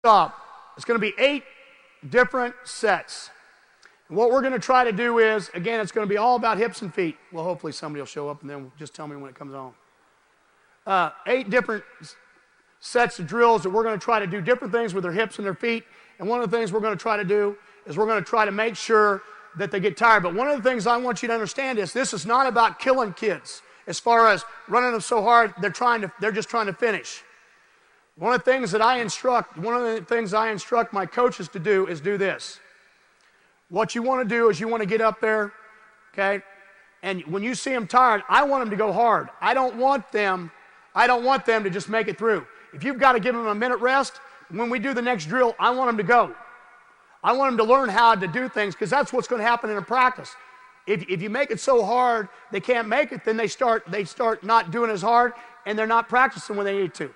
Stop. It's going to be 8 different sets. And what we're going to try to do is, again, it's going to be all about hips and feet. Well, hopefully somebody will show up and then just tell me when it comes on. 8 different sets of drills that we're going to try to do different things with their hips and their feet. And one of the things we're going to try to do is we're going to try to make sure that they get tired. But one of the things I want you to understand is this is not about killing kids as far as running them so hard they're just trying to finish. One of the things I instruct my coaches to do is do this. What you want to do is you want to get up there, okay? And when you see them tired, I want them to go hard. I don't want them to just make it through. If you've got to give them a minute rest, when we do the next drill, I want them to go. I want them to learn how to do things because that's what's going to happen in a practice. If you make it so hard they can't make it, then they start not doing as hard and they're not practicing when they need to.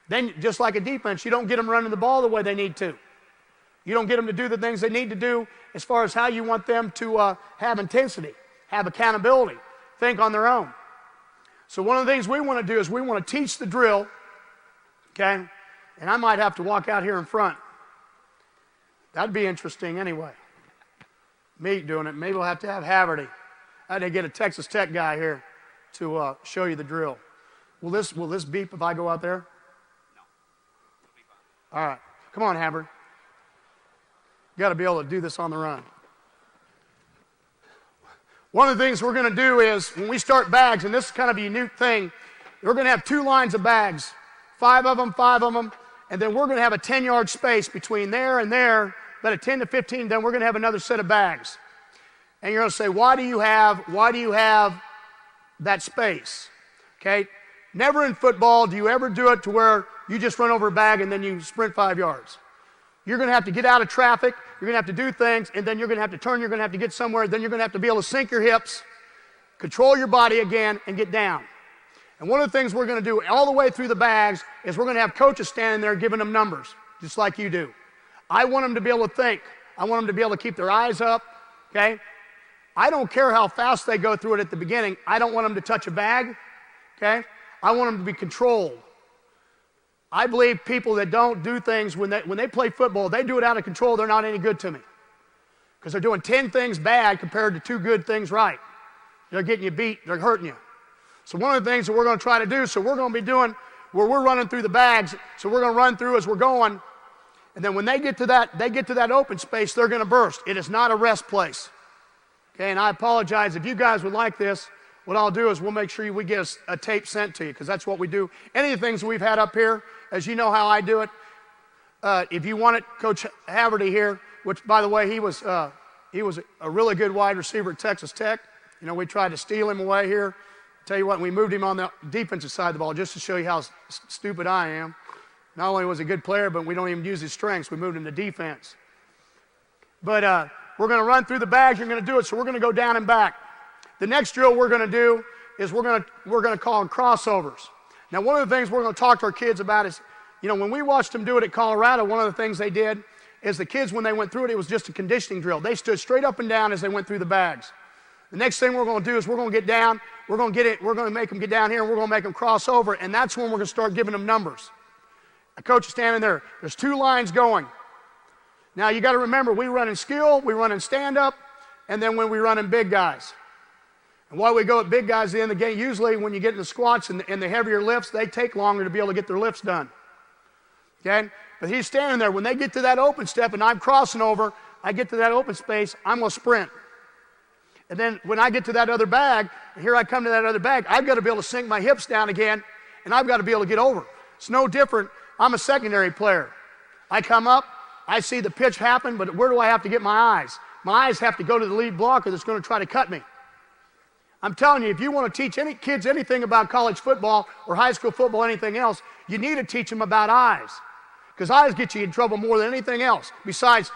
Then just like a defense, you don't get them running the ball the way they need to. You don't get them to do the things they need to do as far as how you want them to have intensity, have accountability, think on their own. So one of the things we want to do is we want to teach the drill, okay? And I might have to walk out here in front. That'd be interesting anyway. Me doing it. Maybe we'll have to have Haverty. I had to get a Texas Tech guy here to show you the drill. Will this beep if I go out there? No. It'll be fine. All right. Come on, Haverty. You got to be able to do this on the run. One of the things we're going to do is when we start bags, and this is kind of a unique thing, we're going to have 2 lines of bags, 5 of them, and then we're going to have a 10-yard space between there and there, but at 10 to 15, then we're going to have another set of bags. And you're going to say, why do you have that space? Okay? Never in football do you ever do it to where you just run over a bag and then you sprint 5 yards. You're going to have to get out of traffic, you're going to have to do things, and then you're going to have to turn, you're going to have to get somewhere, then you're going to have to be able to sink your hips, control your body again, and get down. And one of the things we're going to do all the way through the bags is we're going to have coaches standing there giving them numbers, just like you do. I want them to be able to think. I want them to be able to keep their eyes up, okay? I don't care how fast they go through it at the beginning. I don't want them to touch a bag, okay? I want them to be controlled. I believe people that don't do things when they play football, they do it out of control, they're not any good to me. Because they're doing 10 things bad compared to 2 good things right. They're getting you beat, they're hurting you. So one of the things that we're going to try to do, so we're going to be doing where we're running through the bags, so we're going to run through as we're going, and then when they get to that open space, they're going to burst. It is not a rest place. Okay, and I apologize if you guys would like this. What I'll do is we'll make sure we get a tape sent to you because that's what we do. Any of the things we've had up here, as you know how I do it, if you want it, Coach Haverty here, which, by the way, he was a really good wide receiver at Texas Tech. You know, we tried to steal him away here. Tell you what, we moved him on the defensive side of the ball just to show you how stupid I am. Not only was he a good player, but we don't even use his strengths. We moved him to defense. But we're going to run through the bags. You're going to do it, so we're going to go down and back. The next drill we're going to do is we're going to call them crossovers. Now, one of the things we're going to talk to our kids about is, you know, when we watched them do it at Colorado, one of the things they did is the kids, when they went through it, it was just a conditioning drill. They stood straight up and down as they went through the bags. The next thing we're going to do is we're going to get down, we're going to make them get down here, and we're going to make them cross over, and that's when we're going to start giving them numbers. A coach is standing there. There's 2 lines going. Now, you got to remember, we run in skill, we run in stand-up, and then when we run in big guys. And while we go at big guys at the end of the game, usually when you get in the squats and the heavier lifts, they take longer to be able to get their lifts done. Okay? But he's standing there. When they get to that open step and I'm crossing over, I get to that open space, I'm going to sprint. And then when I get to that other bag, and here I come to that other bag, I've got to be able to sink my hips down again, and I've got to be able to get over. It's no different. I'm a secondary player. I come up, I see the pitch happen, but where do I have to get my eyes? My eyes have to go to the lead blocker that's going to try to cut me. I'm telling you, if you want to teach any kids anything about college football or high school football, anything else, you need to teach them about eyes. Because eyes get you in trouble more than anything else, besides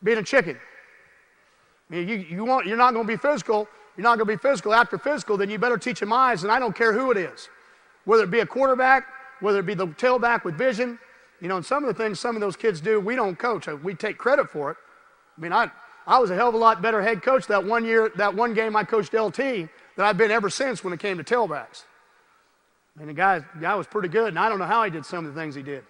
being a chicken. I mean, you're not going to be physical. You're not going to be physical. After physical, then you better teach them eyes, and I don't care who it is. Whether it be a quarterback, whether it be the tailback with vision. You know, and some of the things some of those kids do, we don't coach. We take credit for it. I mean, I was a hell of a lot better head coach that one year, that one game I coached LT than I've been ever since when it came to tailbacks. And the guy was pretty good, and I don't know how he did some of the things he did.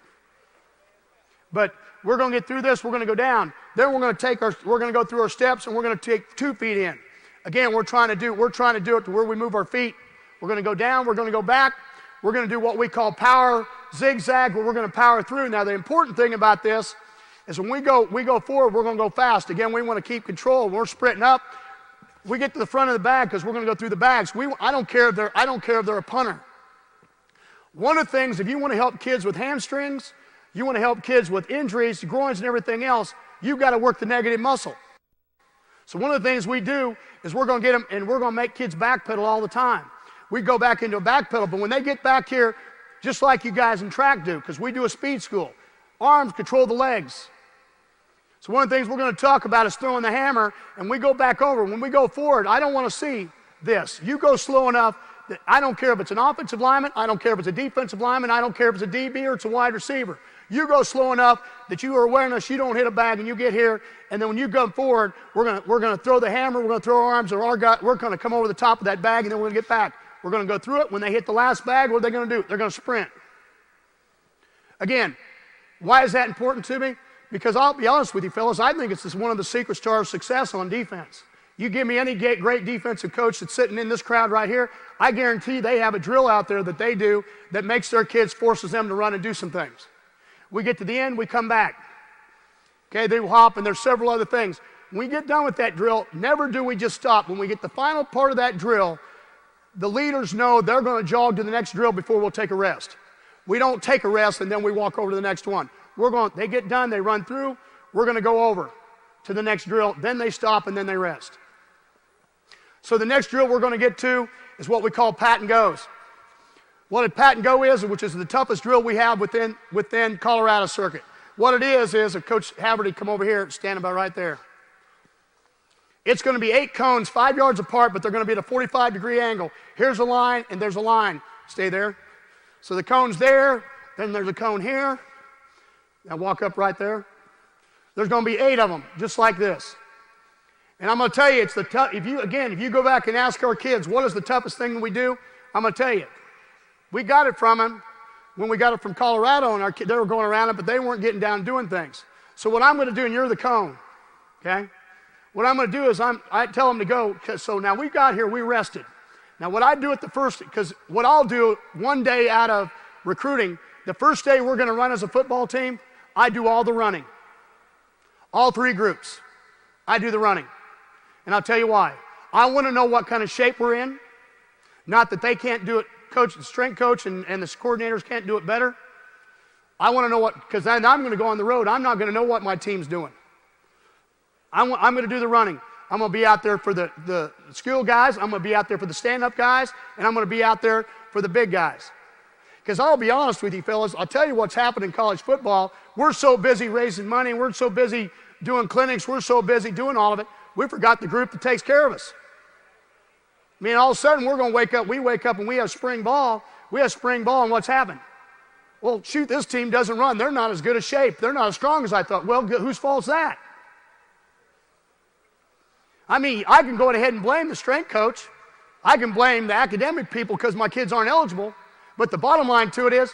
But we're going to get through this. We're going to go down. Then we're going to go through our steps, and we're going to take 2 feet in. Again, we're trying to do it to where we move our feet. We're going to go down. We're going to go back. We're going to do what we call power zigzag, where we're going to power through. Now, the important thing about this is when we go forward, we're going to go fast. Again, we want to keep control. When we're sprinting up, we get to the front of the bag because we're going to go through the bags. I don't care if they're a punter. One of the things, if you want to help kids with hamstrings, you want to help kids with injuries, groins, and everything else, you've got to work the negative muscle. So one of the things we do is we're going to get them, and we're going to make kids backpedal all the time. We go back into a backpedal, but when they get back here, just like you guys in track do, because we do a speed school, arms control the legs. So one of the things we're going to talk about is throwing the hammer, and we go back over. When we go forward, I don't want to see this. You go slow enough that I don't care if it's an offensive lineman, I don't care if it's a defensive lineman, I don't care if it's a DB or it's a wide receiver. You go slow enough that you are awareness, you don't hit a bag, and you get here, and then when you come forward, we're going to throw the hammer, we're going to throw our arms, we're going to come over the top of that bag, and then we're going to get back. We're going to go through it. When they hit the last bag, what are they going to do? They're going to sprint. Again, why is that important to me? Because I'll be honest with you, fellas, I think it's just one of the secrets to our success on defense. You give me any great defensive coach that's sitting in this crowd right here, I guarantee they have a drill out there that they do that makes their kids, forces them to run and do some things. We get to the end, we come back. Okay, they will hop, and there's several other things. When we get done with that drill, never do we just stop. When we get the final part of that drill, the leaders know they're going to jog to the next drill before we'll take a rest. We don't take a rest and then we walk over to the next one. They get done, they run through, we're going to go over to the next drill, then they stop and then they rest. So the next drill we're going to get to is what we call pat and goes. What a pat and go is, which is the toughest drill we have within Colorado circuit. What it is if Coach Haverty come over here, stand about right there. It's going to be 8 cones, 5 yards apart, but they're going to be at a 45-degree angle. Here's a line, and there's a line. Stay there. So the cone's there, then there's a cone here. Now walk up right there. There's going to be 8 of them, just like this. And I'm going to tell you, it's the tough. If you go back and ask our kids, what is the toughest thing we do? I'm going to tell you. We got it from them when we got it from Colorado, and they were going around it, but they weren't getting down and doing things. So what I'm going to do, and you're the cone, okay? What I'm going to do is I tell them to go. So now we got here, we rested. Now what I do at the first, because what I'll do one day out of recruiting, the first day we're going to run as a football team, I do all the running. All 3 groups, I do the running. And I'll tell you why. I want to know what kind of shape we're in. Not that they can't do it, the strength coach and the coordinators can't do it better. I want to know because then I'm going to go on the road. I'm not going to know what my team's doing. I'm going to do the running. I'm going to be out there for the skill guys. I'm going to be out there for the stand-up guys. And I'm going to be out there for the big guys. Because I'll be honest with you, fellas, I'll tell you what's happened in college football. We're so busy raising money. We're so busy doing clinics. We're so busy doing all of it. We forgot the group that takes care of us. I mean, all of a sudden, we're going to wake up. We wake up and we have spring ball. We have spring ball, and what's happened? Well, shoot, this team doesn't run. They're not as good a shape. They're not as strong as I thought. Well, whose fault's that? I mean, I can go ahead and blame the strength coach. I can blame the academic people because my kids aren't eligible. But the bottom line to it is,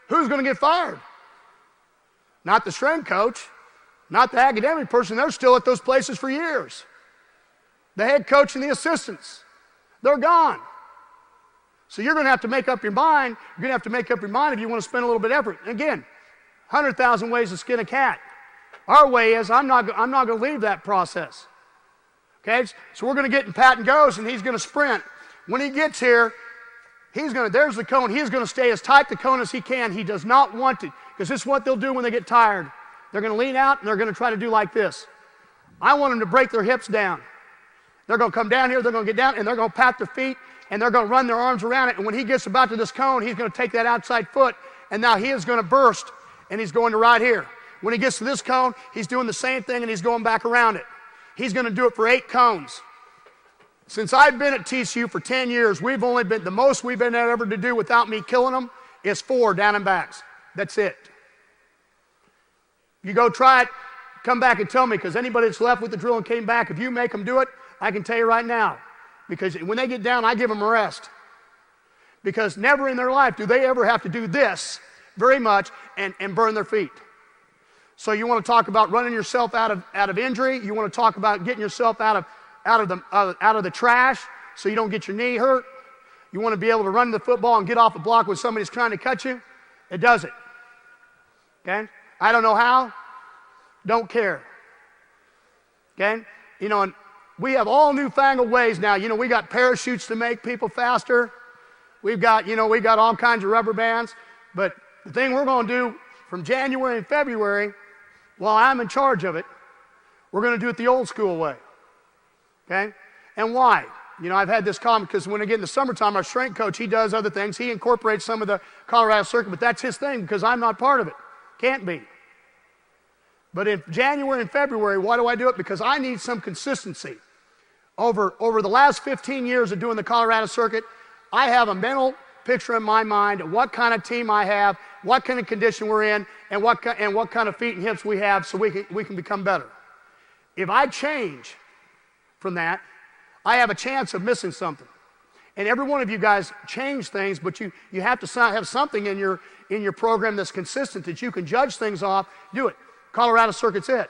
who's going to get fired? Not the strength coach, not the academic person. They're still at those places for years. The head coach and the assistants, they're gone. So you're going to have to make up your mind. You're going to have to make up your mind if you want to spend a little bit of effort. And again, 100,000 ways to skin a cat. Our way is I'm not going to leave that process. Okay, so we're going to get in pat and goes, and he's going to sprint. When he gets here, there's the cone. He's going to stay as tight the cone as he can. He does not want to, because this is what they'll do when they get tired. They're going to lean out, and they're going to try to do like this. I want them to break their hips down. They're going to come down here, they're going to get down, and they're going to pat their feet, and they're going to run their arms around it. And when he gets about to this cone, he's going to take that outside foot, and now he is going to burst, and he's going to right here. When he gets to this cone, he's doing the same thing, and he's going back around it. He's going to do it for 8 cones. Since I've been at TCU for 10 years, the most we've been able to do without me killing them is 4 down and backs. That's it. You go try it, come back and tell me, because anybody that's left with the drill and came back, if you make them do it, I can tell you right now. Because when they get down, I give them a rest. Because never in their life do they ever have to do this very much and burn their feet. So you want to talk about running yourself out of injury. You want to talk about getting yourself out of the trash so you don't get your knee hurt. You want to be able to run the football and get off a block when somebody's trying to cut you. It does it. Okay? I don't know how. Don't care. Okay? You know, and we have all newfangled ways now. You know, we got parachutes to make people faster. We got all kinds of rubber bands. But the thing we're going to do from January and February, while I'm in charge of it, we're going to do it the old school way. Okay? And why? You know, I've had this comment because when I get in the summertime, our strength coach, he does other things. He incorporates some of the Colorado circuit, but that's his thing because I'm not part of it. Can't be. But in January and February, why do I do it? Because I need some consistency. Over the last 15 years of doing the Colorado circuit, I have a mental picture in my mind of what kind of team I have, what kind of condition we're in, and what kind of feet and hips we have so we can become better. If I change from that, I have a chance of missing something. And every one of you guys change things, but you have to have something in your program that's consistent that you can judge things off. Do it. Colorado circuit's it.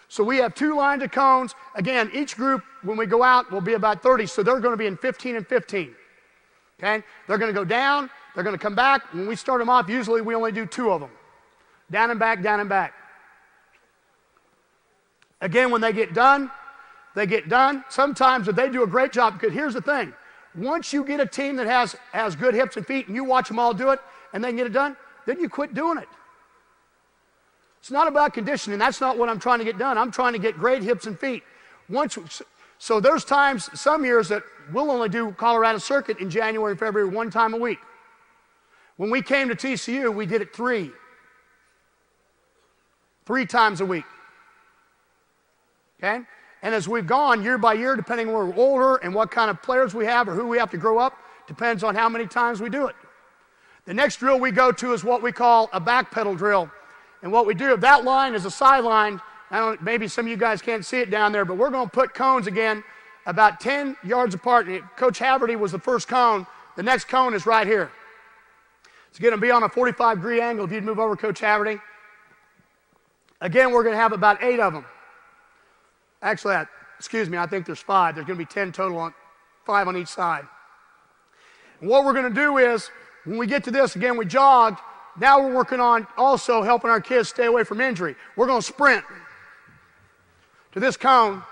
So we have 2 lines of cones. Again, each group, when we go out, will be about 30, so they're going to be in 15 and 15. Okay? They're going to go down. They're going to come back. When we start them off, usually we only do 2 of them. Down and back, down and back. Again, when they get done, they get done. Sometimes if they do a great job, because here's the thing. Once you get a team that has good hips and feet and you watch them all do it and they can get it done, then you quit doing it. It's not about conditioning. That's not what I'm trying to get done. I'm trying to get great hips and feet. So there's times, some years, that we'll only do Colorado circuit in January and February 1 time a week. When we came to TCU, we did it 3 times a week. Okay? And as we've gone year by year, depending on where we're older and what kind of players we have or who we have to grow up, depends on how many times we do it. The next drill we go to is what we call a back pedal drill. And what we do, if that line is a sideline, maybe some of you guys can't see it down there, but we're going to put cones again about 10 yards apart. And Coach Haverty was the first cone. The next cone is right here. It's going to be on a 45-degree angle if you'd move over, Coach Haverty. Again, we're going to have about 8 of them. Actually, I think there's 5. There's going to be 10 total, 5 on each side. And what we're going to do is, when we get to this, again, we jogged. Now we're working on also helping our kids stay away from injury. We're going to sprint to this cone,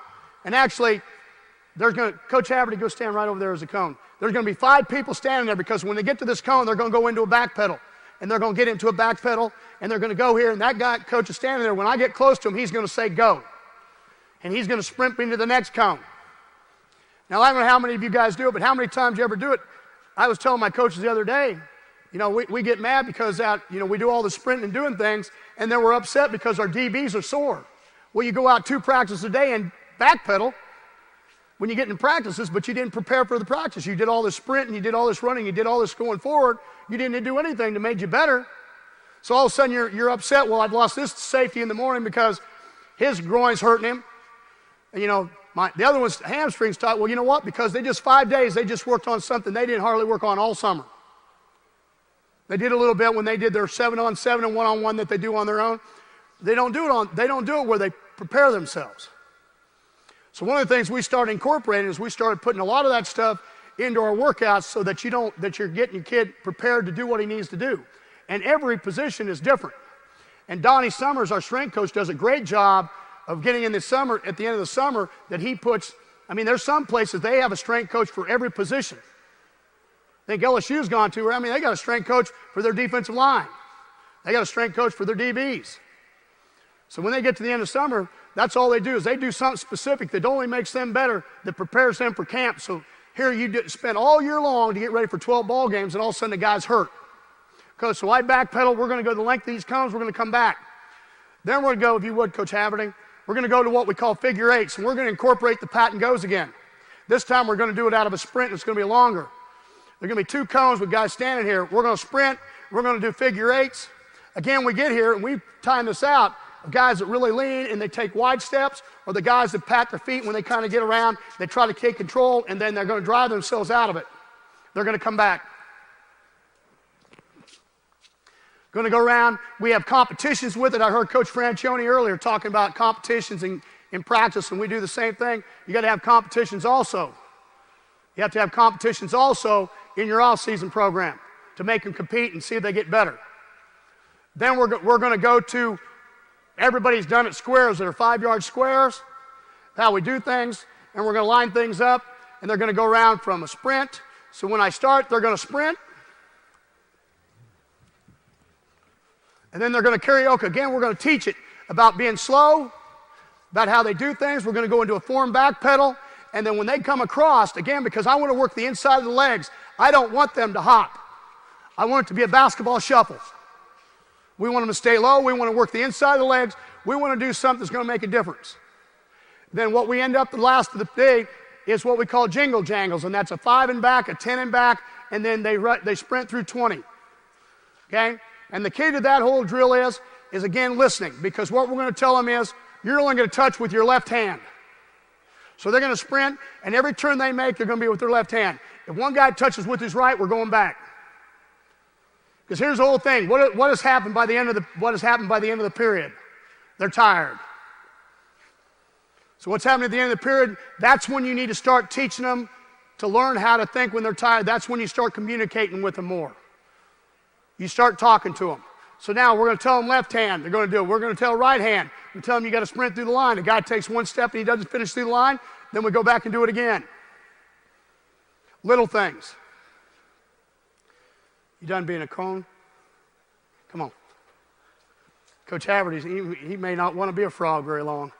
and actually, Coach Haverty, go stand right over there as a cone. There's going to be 5 people standing there because when they get to this cone, they're going to go into a back pedal. And they're going to get into a back pedal, and they're going to go here, and that guy, coach, is standing there. When I get close to him, he's going to say, go. And he's going to sprint into the next cone. Now, I don't know how many of you guys do it, but how many times you ever do it? I was telling my coaches the other day, you know, we get mad because we do all the sprinting and doing things, and then we're upset because our DBs are sore. Well, you go out 2 practices a day and backpedal when you get in practices, but you didn't prepare for the practice. You did all this sprinting, you did all this running, you did all this going forward. You didn't do anything that made you better. So all of a sudden you're upset. Well, I've lost this safety in the morning because his groin's hurting him. And, you know, the other one's hamstrings tight. Well, you know what? Because 5 days, they just worked on something they didn't hardly work on all summer. They did a little bit when they did their 7-on-7 and 1-on-1 that they do on their own. They don't do it where they prepare themselves. So one of the things we started incorporating is we started putting a lot of that stuff into our workouts so that you're getting your kid prepared to do what he needs to do. And every position is different. And Donnie Summers, our strength coach, does a great job of getting in the summer, at the end of the summer, that he puts, there's some places they have a strength coach for every position. I think LSU's gone to where, they got a strength coach for their defensive line. They got a strength coach for their DBs. So when they get to the end of summer, that's all they do is they do something specific that only makes them better, that prepares them for camp. So here you spend all year long to get ready for 12 ball games, and all of a sudden the guy's hurt. So I backpedal. We're going to go the length of these cones. We're going to come back. Then we're going to go, if you would, Coach Haverty, we're going to go to what we call figure 8s, and we're going to incorporate the pat and goes again. This time we're going to do it out of a sprint, and it's going to be longer. There are going to be 2 cones with guys standing here. We're going to sprint. We're going to do figure 8s. Again, we get here, and we time this out. Guys that really lean and they take wide steps, or the guys that pat their feet when they kind of get around, they try to take control, and then they're going to drive themselves out of it. They're going to come back. Going to go around. We have competitions with it. I heard Coach Francione earlier talking about competitions in practice, and we do the same thing. You got to have competitions also. You have to have competitions also in your off-season program to make them compete and see if they get better. Then we're going to go to, everybody's done it, squares that are 5-yard squares, how we do things, and we're going to line things up, and they're going to go around from a sprint. So when I start, they're going to sprint. And then they're going to karaoke. Again, we're going to teach it about being slow, about how they do things. We're going to go into a form back pedal. And then when they come across, again, because I want to work the inside of the legs, I don't want them to hop. I want it to be a basketball shuffle. We want them to stay low. We want to work the inside of the legs. We want to do something that's going to make a difference. Then what we end up the last of the day is what we call jingle jangles. And that's a 5 and back, a 10 and back, and then they sprint through 20. Okay? And the key to that whole drill is again, listening. Because what we're going to tell them is, you're only going to touch with your left hand. So they're going to sprint, and every turn they make, they're going to be with their left hand. If one guy touches with his right, we're going back. Because here's the whole thing. What has happened by the end of the period? They're tired. So what's happening at the end of the period? That's when you need to start teaching them to learn how to think when they're tired. That's when you start communicating with them more. You start talking to them. So now we're going to tell them left hand. They're going to do it. We're going to tell right hand. We tell them you got to sprint through the line. The guy takes one step and he doesn't finish through the line. Then we go back and do it again. Little things. You done being a cone? Come on. Coach Haverty, he may not want to be a frog very long.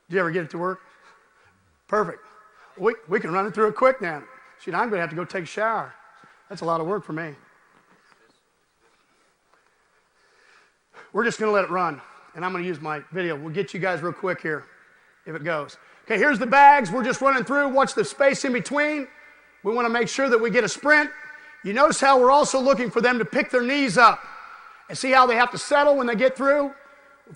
Did you ever get it to work? Perfect. We can run it through it quick now. See, now I'm going to have to go take a shower. That's a lot of work for me. We're just going to let it run, and I'm going to use my video. We'll get you guys real quick here, if it goes. Okay, here's the bags. We're just running through. Watch the space in between. We want to make sure that we get a sprint. You notice how we're also looking for them to pick their knees up and see how they have to settle when they get through.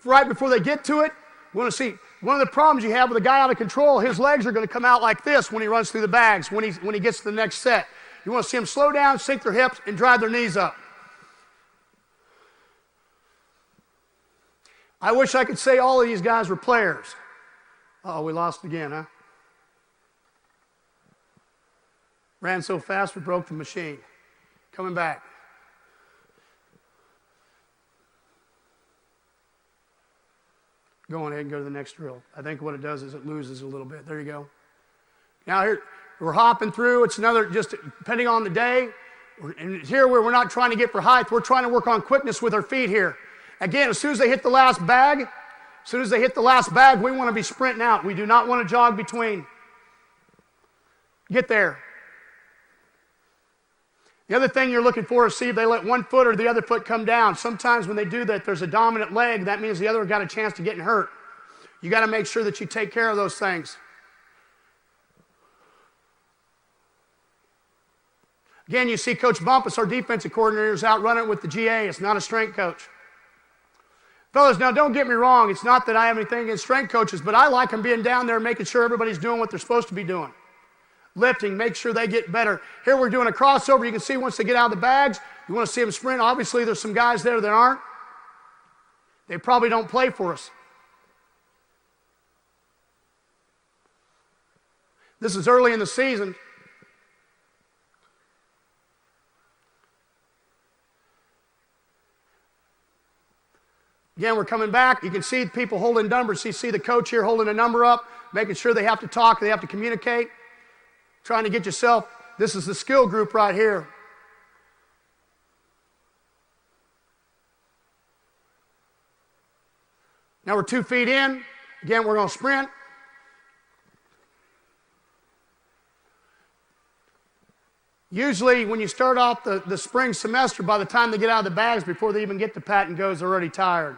Right before they get to it, we want to see. One of the problems you have with a guy out of control, his legs are going to come out like this when he runs through the bags, when he gets to the next set. You want to see him slow down, sink their hips, and drive their knees up. I wish I could say all of these guys were players. Uh-oh, we lost again, huh? Ran so fast we broke the machine. Coming back. Go on ahead and go to the next drill. I think what it does is it loses a little bit. There you go. Now here, we're hopping through. It's another, just depending on the day. And here we're not trying to get for height. We're trying to work on quickness with our feet here. Again, as soon as they hit the last bag, we want to be sprinting out. We do not want to jog between. Get there. The other thing you're looking for is see if they let one foot or the other foot come down. Sometimes when they do that, there's a dominant leg. That means the other got a chance to get hurt. You got to make sure that you take care of those things. Again, you see Coach Bumpus, our defensive coordinator, is out running with the GA. It's not a strength coach. Fellas, now don't get me wrong. It's not that I have anything against strength coaches, but I like them being down there making sure everybody's doing what they're supposed to be doing. Lifting, make sure they get better. Here we're doing a crossover. You can see once they get out of the bags, you want to see them sprint. Obviously, there's some guys there that aren't. They probably don't play for us. This is early in the season. Again, we're coming back. You can see people holding numbers. You see the coach here holding a number up, making sure they have to talk, they have to communicate. Trying to get yourself, this is the skill group right here. Now we're 2 feet in. Again, we're going to sprint. Usually when you start off the spring semester, by the time they get out of the bags, before they even get to pat and goes, they're already tired.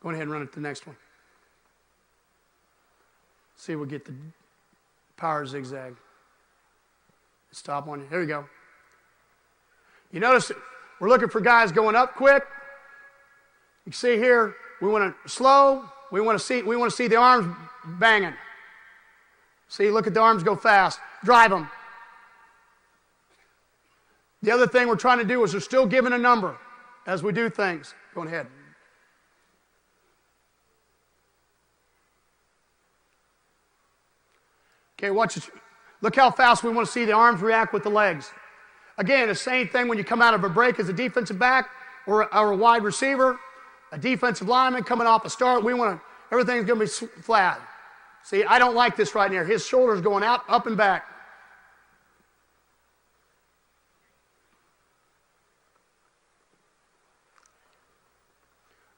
Go ahead and run it to the next one. See if we get the power zigzag. Stop on it. Here we go. You notice we're looking for guys going up quick. You can see here, we want to slow. We want to see the arms banging. See, look at the arms go fast. Drive them. The other thing we're trying to do is we're still giving a number as we do things. Go ahead. Okay, watch it. Look how fast we want to see the arms react with the legs. Again, the same thing when you come out of a break as a defensive back or a wide receiver, a defensive lineman coming off a start. Everything's going to be flat. See, I don't like this right here. His shoulder's going out, up and back.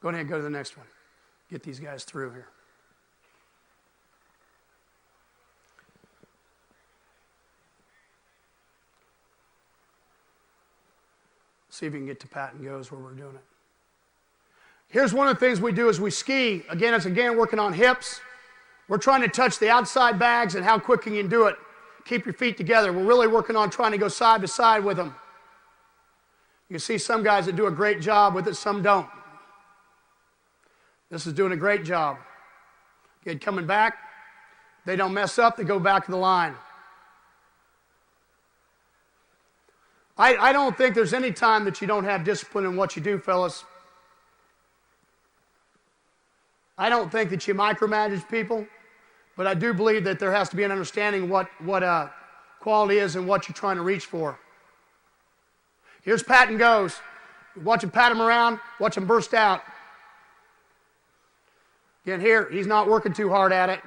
Go ahead and go to the next one. Get these guys through here. See if you can get to pat and goes where we're doing it. Here's one of the things we do as we ski. Again, it's working on hips. We're trying to touch the outside bags and how quick you can do it. Keep your feet together. We're really working on trying to go side to side with them. You can see some guys that do a great job with it, some don't. This is doing a great job. Again, coming back. They don't mess up. They go back to the line. I don't think there's any time that you don't have discipline in what you do, fellas. I don't think that you micromanage people, but I do believe that there has to be an understanding what quality is and what you're trying to reach for. Here's pat and goes. Watch him pat him around. Watch him burst out. Again, here, he's not working too hard at it.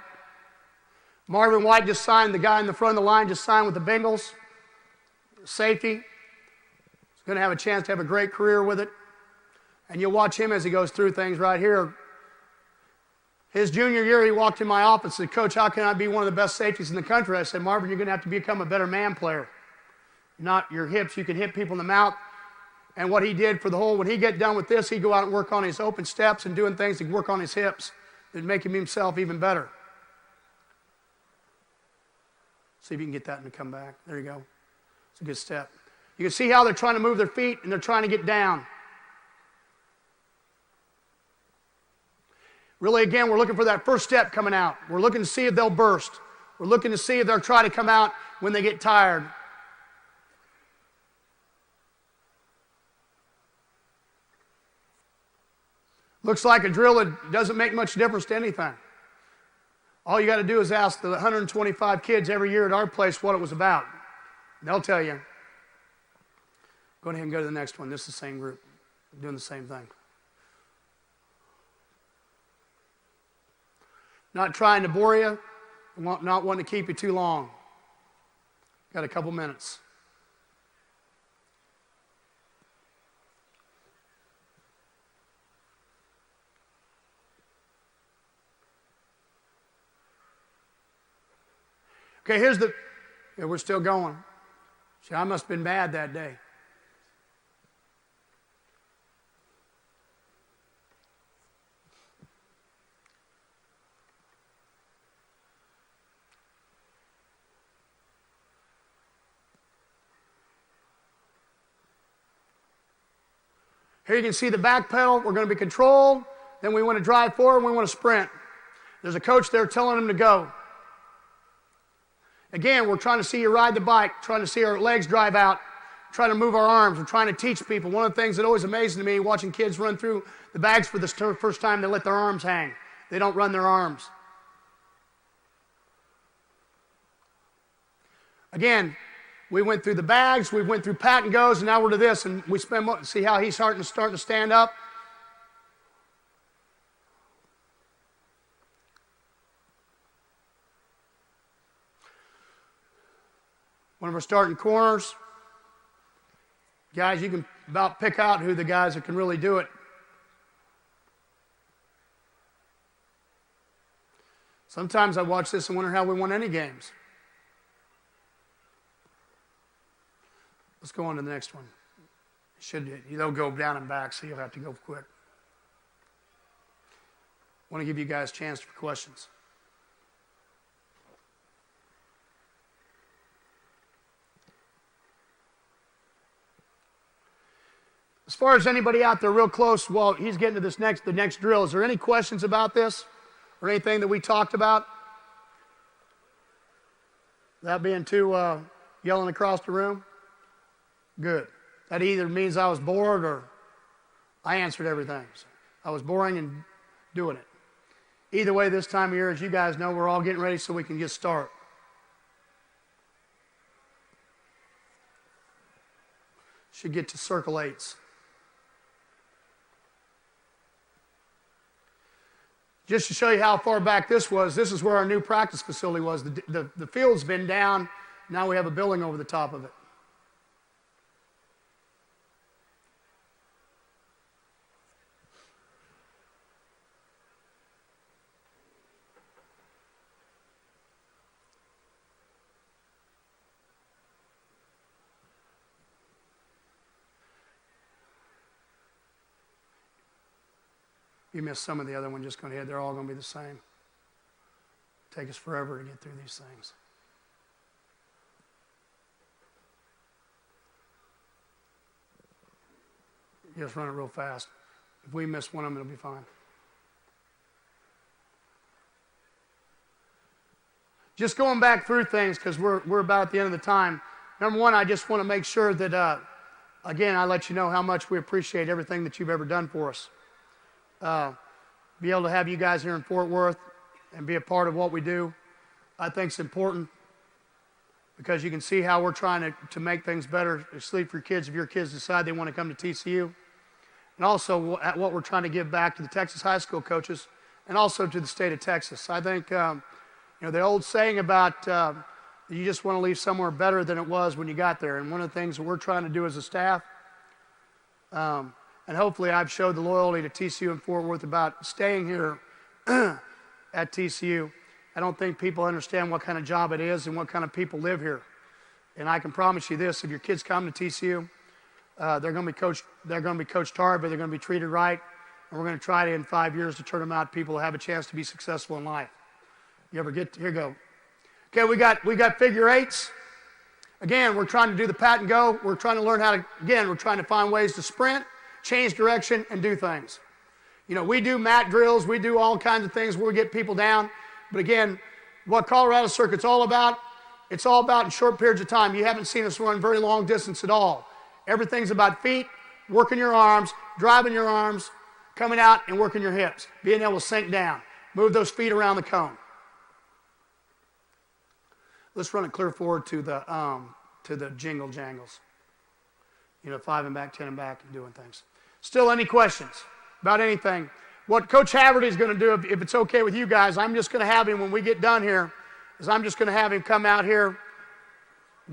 Marvin White just signed, the guy in the front of the line just signed with the Bengals. Safety. He's going to have a chance to have a great career with it. And you'll watch him as he goes through things right here. His junior year, he walked in my office and said, "Coach, how can I be one of the best safeties in the country?" I said, "Marvin, you're going to have to become a better man player. Not your hips. You can hit people in the mouth." And what he did when he get done with this, he'd go out and work on his open steps and doing things to work on his hips that make him himself even better. See if you can get that and come back. There you go. It's a good step. You can see how they're trying to move their feet and they're trying to get down. Really, again, we're looking for that first step coming out. We're looking to see if they'll burst. We're looking to see if they'll try to come out when they get tired. Looks like a drill that doesn't make much difference to anything. All you got to do is ask the 125 kids every year at our place what it was about. They'll tell you. Go ahead and go to the next one. This is the same group doing the same thing. Not trying to bore you, not wanting to keep you too long. Got a couple minutes. Okay, we're still going. See, I must have been bad that day. Here you can see the back pedal. We're going to be controlled. Then we want to drive forward and we want to sprint. There's a coach there telling them to go. Again, we're trying to see you ride the bike, trying to see our legs drive out, trying to move our arms. We're trying to teach people. One of the things that always amazes me, watching kids run through the bags for the first time, they let their arms hang. They don't run their arms. Again, we went through the bags, we went through pat and goes, and now we're to this, and we see how he's starting to stand up. One of our starting corners. Guys, you can about pick out who the guys that can really do it. Sometimes I watch this and wonder how we won any games. Let's go on to the next one. They'll go down and back, so you'll have to go quick. I want to give you guys a chance for questions. As far as anybody out there real close, well, he's getting to the next drill. Is there any questions about this or anything that we talked about? Without being too yelling across the room? Good. That either means I was bored or I answered everything. So I was boring and doing it. Either way, this time of year, as you guys know, we're all getting ready so we can get started. Should get to circle 8s. Just to show you how far back this is where our new practice facility was. The field's been down. Now we have a building over the top of it. You missed some of the other one, just go ahead. They're all going to be the same. Take us forever to get through these things. Just run it real fast. If we miss one of them, it'll be fine. Just going back through things because we're about at the end of the time. Number one, I just want to make sure that, again, I let you know how much we appreciate everything that you've ever done for us. Be able to have you guys here in Fort Worth and be a part of what we do, I think it's important because you can see how we're trying to make things better, especially for your kids, if your kids decide they want to come to TCU. And also what we're trying to give back to the Texas high school coaches and also to the state of Texas. I think, the old saying about you just want to leave somewhere better than it was when you got there. And one of the things that we're trying to do as a staff, and hopefully I've showed the loyalty to TCU and Fort Worth about staying here at TCU. I don't think people understand what kind of job it is and what kind of people live here. And I can promise you this, if your kids come to TCU, they're going to be coached hard, but they're going to be treated right. And we're going to try to, in 5 years, to turn them out people who have a chance to be successful in life. You ever get, here you go. Okay, we got figure 8s. Again, we're trying to do the pat and go. We're trying to learn how to, again, we're trying to find ways to sprint, change direction, and do things. We do mat drills. We do all kinds of things where we get people down. But again, what Colorado Circuit's all about, it's all about in short periods of time. You haven't seen us run very long distance at all. Everything's about feet, working your arms, driving your arms, coming out and working your hips, being able to sink down, move those feet around the cone. Let's run it clear forward to the jingle jangles. 5 and back, 10 and back, and doing things. Still, any questions about anything? What Coach Haverty is going to do, if it's okay with you guys, I'm just going to have him, when we get done here, I'm just going to have him come out here,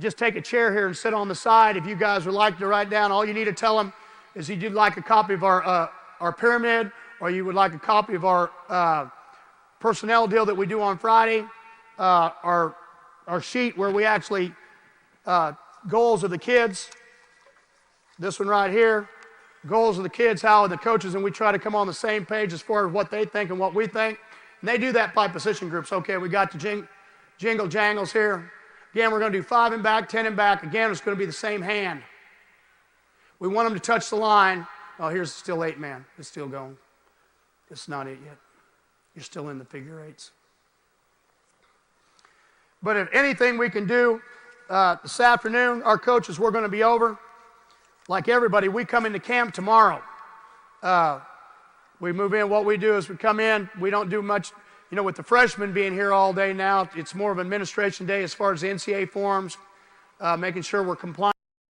just take a chair here and sit on the side. If you guys would like to write down, all you need to tell him is you'd like a copy of our pyramid, or you would like a copy of our personnel deal that we do on Friday, our sheet where we actually, goals of the kids, this one right here, goals of the kids, how the coaches, and we try to come on the same page as far as what they think and what we think. And they do that by position groups. Okay, we got the jingle jangles here. Again, we're going to do 5 and back, 10 and back. Again, it's going to be the same hand. We want them to touch the line. Oh, here's still 8-man. It's still going. It's not it yet. You're still in the figure 8s. But if anything we can do this afternoon, our coaches, we're going to be over. Like everybody, we come into camp tomorrow. We move in. What we do is we come in. We don't do much. With the freshmen being here all day now, it's more of an administration day as far as the NCAA forms, making sure we're compliant.